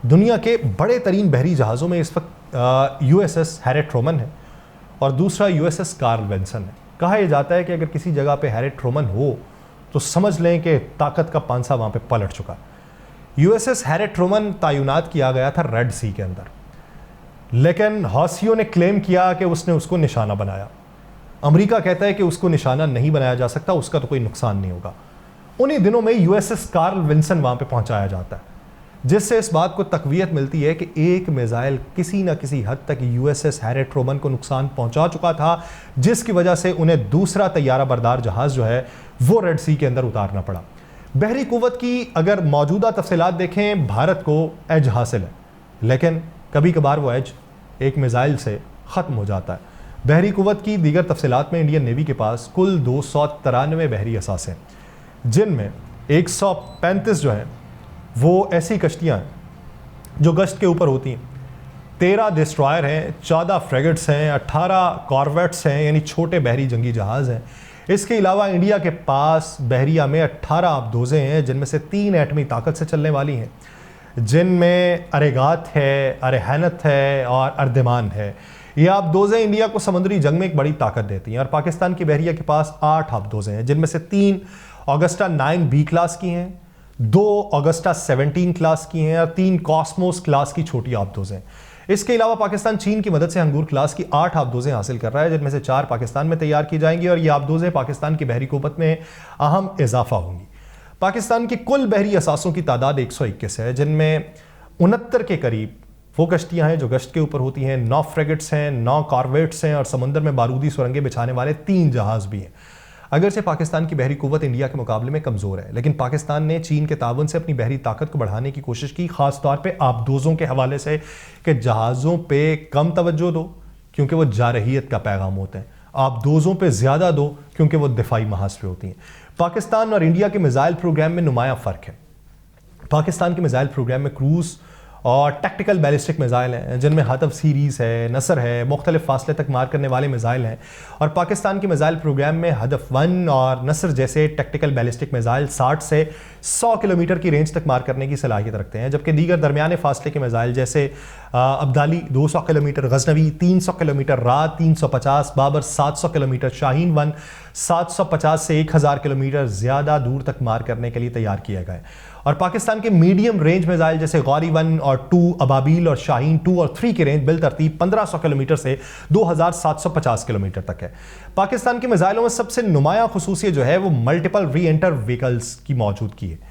دنیا کے بڑے ترین بحری جہازوں میں اس وقت U S S Harry Truman ہے اور دوسرا U S S Karl Vincent ہے۔ کہا یہ جاتا ہے کہ اگر کسی جگہ پہ ہیری ٹرومن ہو تو سمجھ لیں کہ طاقت کا پانسا وہاں پہ پلٹ چکا۔ U S S Harry Truman تعینات کیا گیا تھا ریڈ سی کے اندر، لیکن حوثیوں نے کلیم کیا کہ اس نے اس کو نشانہ بنایا۔ امریکہ کہتا ہے کہ اس کو نشانہ نہیں بنایا جا سکتا، اس کا تو کوئی نقصان نہیں ہوگا۔ انہی دنوں میں U S S Karl Vincent وہاں پہ پہنچایا جاتا ہے، جس سے اس بات کو تقویت ملتی ہے کہ ایک میزائل کسی نہ کسی حد تک U S S Harry Truman کو نقصان پہنچا چکا تھا، جس کی وجہ سے انہیں دوسرا طیارہ بردار جہاز جو ہے وہ ریڈ سی کے اندر اتارنا پڑا۔ بحری قوت کی اگر موجودہ تفصیلات دیکھیں، بھارت کو ایج حاصل ہے، لیکن کبھی کبھار وہ ایج ایک میزائل سے ختم ہو جاتا ہے۔ بحری قوت کی دیگر تفصیلات میں انڈین نیوی کے پاس کل 293 بحری اثاثے ہیں، جن میں 135 جو ہیں وہ ایسی کشتیاں ہیں جو گشت کے اوپر ہوتی ہیں، 13 ڈسٹرائر ہیں، 14 فریگٹس ہیں، 18 کارویٹس ہیں یعنی چھوٹے بحری جنگی جہاز ہیں۔ اس کے علاوہ انڈیا کے پاس بحریہ میں 18 آبدوزیں ہیں، جن میں سے 3 ایٹمی طاقت سے چلنے والی ہیں، جن میں ارےگات ہے، ارےہنت ہے اور اردمان ہے۔ یہ آبدوزیں انڈیا کو سمندری جنگ میں ایک بڑی طاقت دیتی ہیں، اور پاکستان کی بحریہ کے پاس 8 آبدوزیں ہیں، جن میں سے 3 آگسٹا 9B کلاس کی ہیں، 2 آگسٹا 17 کلاس کی ہیں اور 3 کاسموس کلاس کی چھوٹی آبدوزیں۔ اس کے علاوہ پاکستان چین کی مدد سے ہنگور کلاس کی 8 آبدوزیں حاصل کر رہا ہے، جن میں سے 4 پاکستان میں تیار کی جائیں گی، اور یہ آبدوزیں پاکستان کی بحری قوت میں اہم اضافہ ہوں گی۔ پاکستان کی کل بحری اثاثوں کی تعداد 121 ہے، جن میں 69 کے قریب وہ کشتیاں ہیں جو گشت کے اوپر ہوتی ہیں، 9 فریگٹس ہیں، 9 کارویٹس ہیں اور سمندر میں بارودی سرنگیں بچھانے والے 3 جہاز بھی ہیں۔ اگرچہ پاکستان کی بحری قوت انڈیا کے مقابلے میں کمزور ہے، لیکن پاکستان نے چین کے تعاون سے اپنی بحری طاقت کو بڑھانے کی کوشش کی، خاص طور پہ آبدوزوں کے حوالے سے کہ جہازوں پہ کم توجہ دو کیونکہ وہ جارحیت کا پیغام ہوتے ہیں، آبدوزوں پہ زیادہ دو کیونکہ وہ دفاعی محاذ پہ ہوتی ہیں۔ پاکستان اور انڈیا کے میزائل پروگرام میں نمایاں فرق ہے۔ پاکستان کے میزائل پروگرام میں کروز اور ٹیکٹیکل بیلسٹک میزائل ہیں، جن میں ہدف سیریز ہے، نصر ہے، مختلف فاصلے تک مار کرنے والے میزائل ہیں، اور پاکستان کے میزائل پروگرام میں ہدف 1 اور نصر جیسے ٹیکٹیکل بیلسٹک میزائل 60 سے 100 کلومیٹر کی رینج تک مار کرنے کی صلاحیت رکھتے ہیں، جبکہ دیگر درمیانے فاصلے کے میزائل جیسے ابدالی 200 کلومیٹر، غزنوی 300 کلومیٹر، رات 350، بابر 700 کلومیٹر، شاہین 1 750 سے 1000 کلومیٹر زیادہ دور تک مار کرنے کے لیے تیار کیے گئے۔ اور پاکستان کے میڈیم رینج میزائل جیسے غوری 1 اور 2، ابابیل اور شاہین 2 اور 3 کی رینج بالترتیب 1500 کلومیٹر سے 2750 کلومیٹر تک ہے۔ پاکستان کے میزائلوں میں سب سے نمایاں خصوصیت جو ہے وہ ملٹیپل ری انٹر وہیکلز کی موجودگی ہے۔